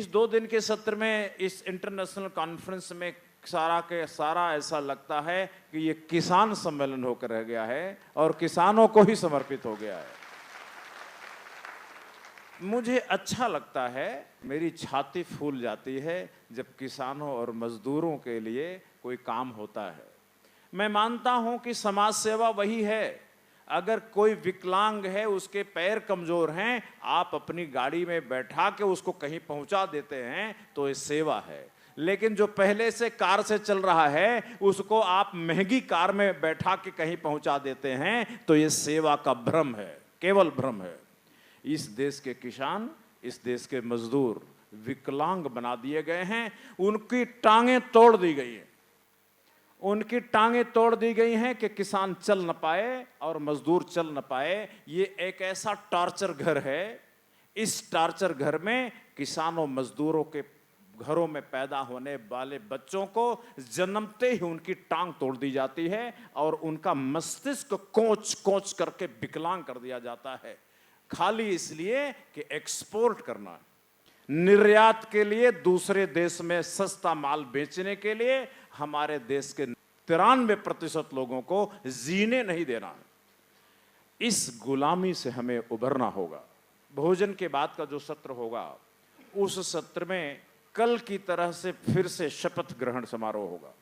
इस 2 दिन के सत्र में, इस इंटरनेशनल कॉन्फ्रेंस में सारा के सारा ऐसा लगता है कि ये किसान सम्मेलन होकर रह गया है और किसानों को ही समर्पित हो गया है। मुझे अच्छा लगता है, मेरी छाती फूल जाती है जब किसानों और मजदूरों के लिए कोई काम होता है। मैं मानता हूं कि समाज सेवा वही है। अगर कोई विकलांग है, उसके पैर कमजोर हैं, आप अपनी गाड़ी में बैठा के उसको कहीं पहुंचा देते हैं तो ये सेवा है। लेकिन जो पहले से कार से चल रहा है, उसको आप महंगी कार में बैठा के कहीं पहुंचा देते हैं तो ये सेवा का भ्रम है, केवल भ्रम है। इस देश के किसान, इस देश के मजदूर विकलांग बना दिए गए हैं, उनकी टांगें तोड़ दी गई हैं। उनकी टांगें तोड़ दी गई हैं कि किसान चल न पाए और मजदूर चल न पाए। ये एक ऐसा टॉर्चर घर है। इस टॉर्चर घर में किसानों मजदूरों के घरों में पैदा होने वाले बच्चों को जन्मते ही उनकी टांग तोड़ दी जाती है और उनका मस्तिष्क कोच कोच करके विकलांग कर दिया जाता है, खाली इसलिए कि एक्सपोर्ट करना, निर्यात के लिए, दूसरे देश में सस्ता माल बेचने के लिए हमारे देश के 93% लोगों को जीने नहीं देना। इस गुलामी से हमें उभरना होगा। भोजन के बाद का जो सत्र होगा, उस सत्र में कल की तरह से फिर से शपथ ग्रहण समारोह होगा।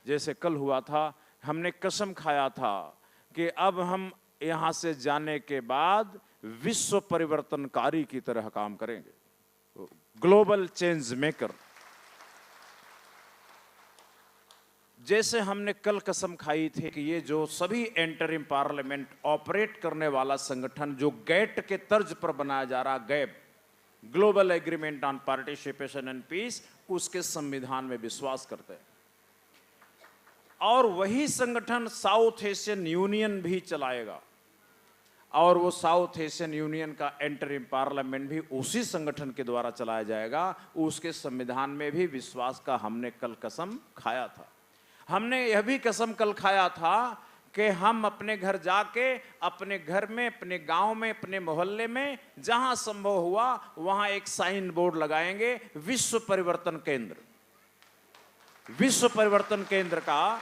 जैसे कल हुआ था, हमने कसम खाया था कि अब हम यहां से जाने के बाद विश्व परिवर्तनकारी की तरह काम करेंगे, ग्लोबल चेंज मेकर। जैसे हमने कल कसम खाई थी कि ये जो सभी इंटरिम पार्लियामेंट ऑपरेट करने वाला संगठन जो गैट के तर्ज पर बनाया जा रहा, GAP, global agreement on participation and peace, उसके संविधान में विश्वास करते हैं। और वही संगठन साउथ एशियन यूनियन भी चलाएगा और वो साउथ एशियन यूनियन का इंटरिम पार्लियामेंट भी उसी संगठन के द्वारा चलाया जाएगा। उसके संविधान में भी विश्वास का हमने कल कसम खाया था। हमने यह भी कसम कल खाया था कि हम अपने घर जाके, अपने घर में, अपने गांव में, अपने मोहल्ले में जहां संभव हुआ वहां एक साइन बोर्ड लगाएंगे, विश्व परिवर्तन केंद्र। विश्व परिवर्तन केंद्र का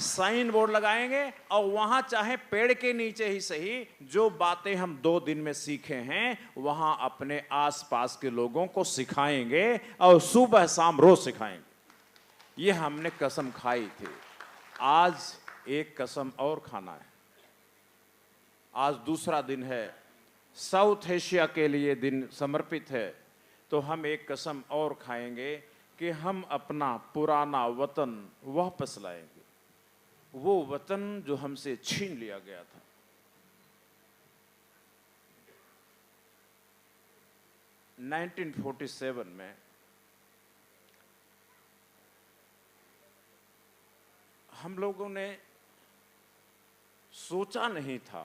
साइन बोर्ड लगाएंगे और वहां चाहे पेड़ के नीचे ही सही, जो बातें हम 2 दिन में सीखे हैं वहां अपने आसपास के लोगों को सिखाएंगे और सुबह शाम रोज सिखाएंगे। ये हमने कसम खाई थी। आज एक कसम और खाना है। आज दूसरा दिन है, साउथ एशिया के लिए दिन समर्पित है, तो हम एक कसम और खाएंगे कि हम अपना पुराना वतन वापस लाएंगे, वो वतन जो हमसे छीन लिया गया था। नाइनटीन 47 में हम लोगों ने सोचा नहीं था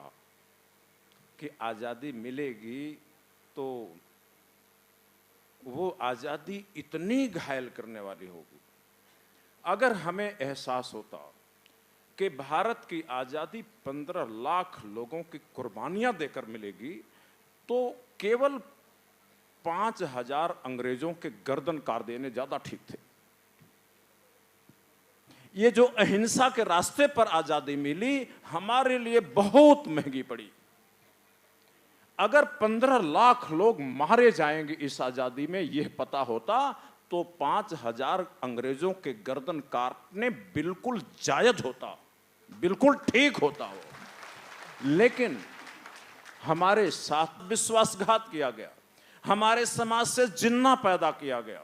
कि आज़ादी मिलेगी तो वो आज़ादी इतनी घायल करने वाली होगी। अगर हमें एहसास होता कि भारत की आज़ादी 15 लाख लोगों की कुर्बानियां देकर मिलेगी तो केवल 5000 अंग्रेजों के गर्दन काट देने ज़्यादा ठीक थे। ये जो अहिंसा के रास्ते पर आज़ादी मिली हमारे लिए बहुत महंगी पड़ी। अगर 15 लाख लोग मारे जाएंगे इस आज़ादी में, यह पता होता तो 5000 अंग्रेजों के गर्दन काटने बिल्कुल जायज होता, बिल्कुल ठीक होता हो। लेकिन हमारे साथ विश्वासघात किया गया, हमारे समाज से जिन्ना पैदा किया गया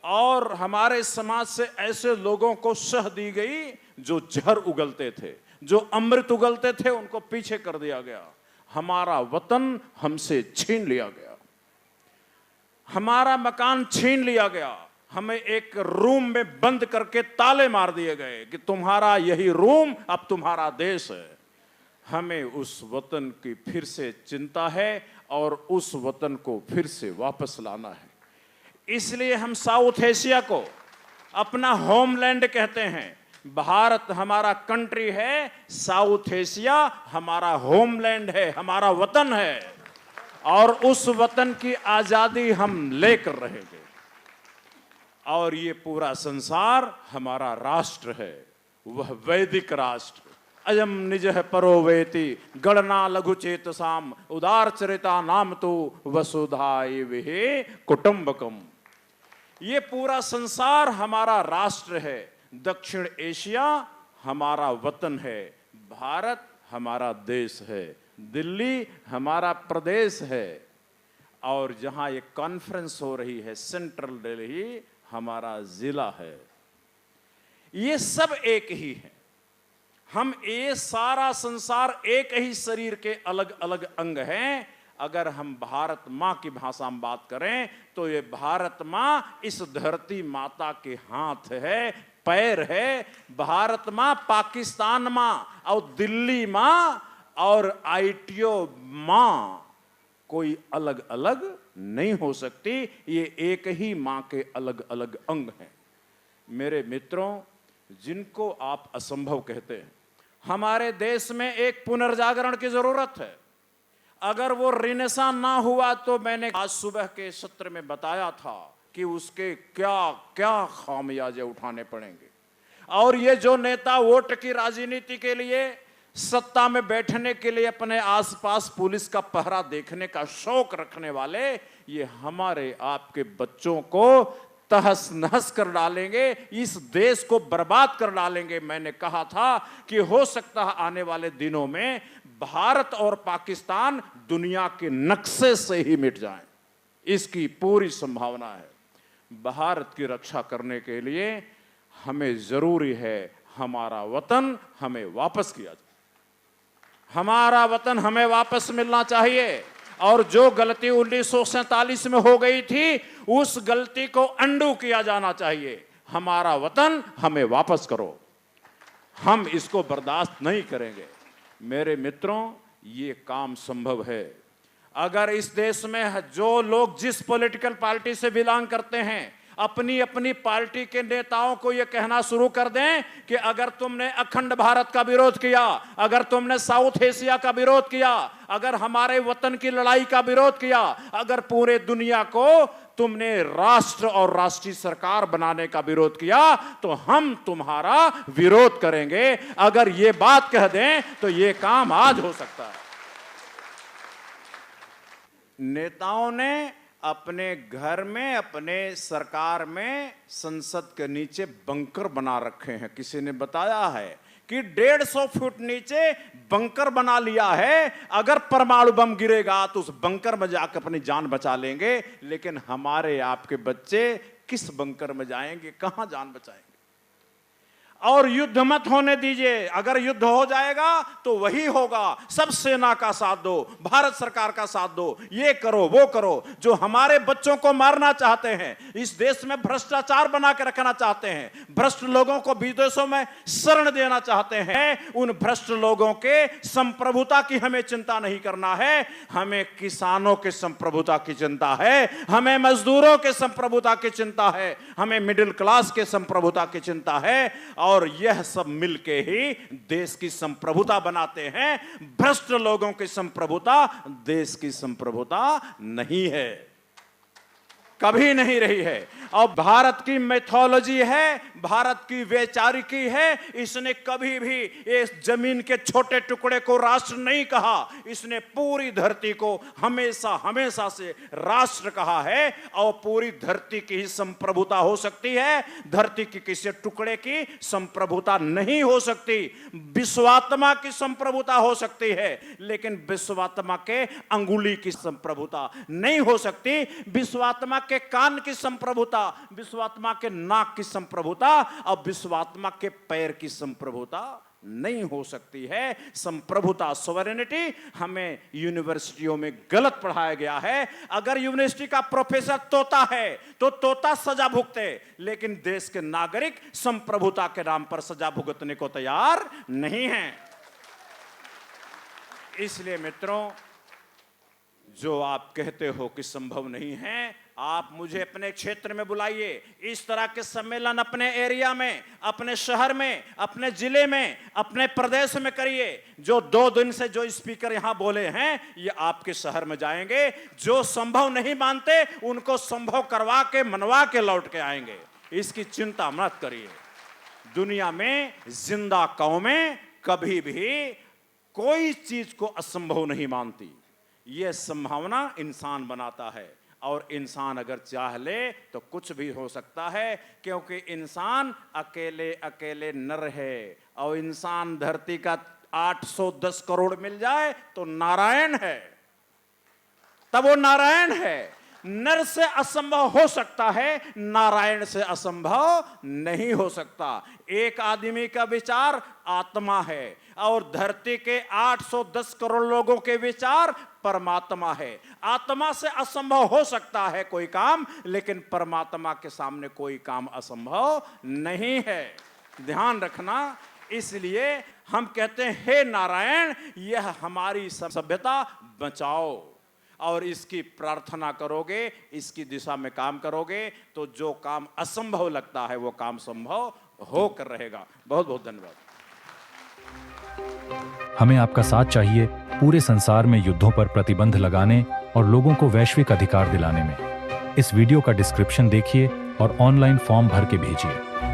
और हमारे समाज से ऐसे लोगों को सह दी गई जो जहर उगलते थे, जो अमृत उगलते थे, उनको पीछे कर दिया गया। हमारा वतन हमसे छीन लिया गया, हमारा मकान छीन लिया गया, हमें एक रूम में बंद करके ताले मार दिए गए कि तुम्हारा यही रूम अब तुम्हारा देश है। हमें उस वतन की फिर से चिंता है और उस वतन को फिर से वापस लाना है। इसलिए हम साउथ एशिया को अपना होमलैंड कहते हैं। भारत हमारा कंट्री है, साउथ एशिया हमारा होमलैंड है, हमारा वतन है। और उस वतन की आजादी हम लेकर रहेंगे। और ये पूरा संसार हमारा राष्ट्र है, वह वैदिक राष्ट्र। अयम निजः परो वेति गणना लघु चेतसाम उदार चरिता नाम तो वसुधाय विहे कुटुंबकम। ये पूरा संसार हमारा राष्ट्र है। दक्षिण एशिया हमारा वतन है, भारत हमारा देश है, दिल्ली हमारा प्रदेश है, और जहां ये कॉन्फ्रेंस हो रही है सेंट्रल दिल्ली हमारा जिला है। ये सब एक ही है। हम ये सारा संसार एक ही शरीर के अलग अलग अंग हैं। अगर हम भारत माँ की भाषा में बात करें तो ये भारत माँ इस धरती माता के हाथ है, पैर है। भारत माँ पाकिस्तान माँ और दिल्ली माँ और आईटीओ माँ कोई अलग अलग नहीं हो सकती। ये एक ही माँ के अलग अलग अंग हैं। मेरे मित्रों, जिनको आप असंभव कहते हैं, हमारे देश में एक पुनर्जागरण की जरूरत है। अगर वो रिनेसां ना हुआ तो मैंने आज सुबह के सत्र में बताया था कि उसके क्या क्या खामियाजे उठाने पड़ेंगे। और ये जो नेता वोट की राजनीति के लिए, सत्ता में बैठने के लिए अपने आसपास पुलिस का पहरा देखने का शौक रखने वाले, ये हमारे आपके बच्चों को तहस नहस कर डालेंगे, इस देश को बर्बाद कर डालेंगे। मैंने कहा था कि हो सकता है आने वाले दिनों में भारत और पाकिस्तान दुनिया के नक्शे से ही मिट जाएं। इसकी पूरी संभावना है। भारत की रक्षा करने के लिए हमें जरूरी है हमारा वतन हमें वापस किया जाए। हमारा वतन हमें वापस मिलना चाहिए। और जो गलती 1947 में हो गई थी, उस गलती को अंडू किया जाना चाहिए। हमारा वतन हमें वापस करो, हम इसको बर्दाश्त नहीं करेंगे। मेरे मित्रों, ये काम संभव है अगर इस देश में जो लोग जिस पॉलिटिकल पार्टी से बिलोंग करते हैं, अपनी अपनी पार्टी के नेताओं को यह कहना शुरू कर दें कि अगर तुमने अखंड भारत का विरोध किया, अगर तुमने साउथ एशिया का विरोध किया, अगर हमारे वतन की लड़ाई का विरोध किया, अगर पूरे दुनिया को तुमने राष्ट्र और राष्ट्रीय सरकार बनाने का विरोध किया, तो हम तुम्हारा विरोध करेंगे। अगर ये बात कह दें तो ये काम आज हो सकता है। नेताओं ने अपने घर में, अपने सरकार में, संसद के नीचे बंकर बना रखे हैं। किसी ने बताया है कि 150 फुट नीचे बंकर बना लिया है। अगर परमाणु बम गिरेगा तो उस बंकर में जाकर अपनी जान बचा लेंगे। लेकिन हमारे आपके बच्चे किस बंकर में जाएंगे, कहां जान बचाएंगे? और युद्ध मत होने दीजिए। अगर युद्ध हो जाएगा तो वही होगा। सब सेना का साथ दो, भारत सरकार का साथ दो, ये करो वो करो। जो हमारे बच्चों को मारना चाहते हैं, इस देश में भ्रष्टाचार बना के रखना चाहते हैं, भ्रष्ट लोगों को विदेशों में शरण देना चाहते हैं, उन भ्रष्ट लोगों के संप्रभुता की हमें चिंता नहीं करना है। हमें किसानों के संप्रभुता की चिंता है, हमें मजदूरों के संप्रभुता की चिंता है, हमें मिडिल क्लास के संप्रभुता की चिंता है। और यह सब मिलके ही देश की संप्रभुता बनाते हैं। भ्रष्ट लोगों की संप्रभुता देश की संप्रभुता नहीं है, कभी नहीं रही है। और भारत की मैथोलॉजी है, भारत की वैचारिकी है। इसने कभी भी इस जमीन के छोटे टुकड़े को राष्ट्र नहीं कहा। इसने पूरी धरती को हमेशा हमेशा से राष्ट्र कहा है। और पूरी धरती की ही संप्रभुता हो सकती है, धरती की किसी टुकड़े की संप्रभुता नहीं हो सकती। विश्वात्मा की संप्रभुता हो सकती है, लेकिन विश्वात्मा के अंगुली की संप्रभुता नहीं हो सकती। विश्वात्मा के कान की संप्रभुता, विश्वात्मा के नाक की संप्रभुता और विश्वात्मा के पैर की संप्रभुता नहीं हो सकती है। संप्रभुता, सोवरेनिटी हमें यूनिवर्सिटियों में गलत पढ़ाया गया है। अगर यूनिवर्सिटी का प्रोफेसर तोता है तो तोता सजा भुगते, लेकिन देश के नागरिक संप्रभुता के नाम पर सजा भुगतने को तैयार नहीं हैं। इसलिए मित्रों, जो आप कहते हो कि संभव नहीं है, आप मुझे अपने क्षेत्र में बुलाइए, इस तरह के सम्मेलन अपने एरिया में, अपने शहर में, अपने जिले में, अपने प्रदेश में करिए। जो 2 दिन से जो स्पीकर यहां बोले हैं, ये आपके शहर में जाएंगे। जो संभव नहीं मानते उनको संभव करवा के, मनवा के लौट के आएंगे। इसकी चिंता मत करिए। दुनिया में जिंदा कौमें कभी भी कोई चीज को असंभव नहीं मानती। यह संभावना इंसान बनाता है, और इंसान अगर चाह ले तो कुछ भी हो सकता है, क्योंकि इंसान अकेले अकेले नर है, और इंसान धरती का 810 करोड़ मिल जाए तो नारायण है, तब वो नारायण है। नर से असंभव हो सकता है, नारायण से असंभव नहीं हो सकता। एक आदमी का विचार आत्मा है, और धरती के 810 करोड़ लोगों के विचार परमात्मा है। आत्मा से असंभव हो सकता है कोई काम, लेकिन परमात्मा के सामने कोई काम असंभव नहीं है। ध्यान रखना। इसलिए हम कहते हैं, हे नारायण, यह हमारी सभ्यता बचाओ, और इसकी प्रार्थना करोगे, इसकी दिशा में काम करोगे, तो जो काम असंभव लगता है वो काम संभव होकर रहेगा। बहुत बहुत धन्यवाद। हमें आपका साथ चाहिए पूरे संसार में युद्धों पर प्रतिबंध लगाने और लोगों को वैश्विक अधिकार दिलाने में। इस वीडियो का डिस्क्रिप्शन देखिए और ऑनलाइन फॉर्म भर के भेजिए।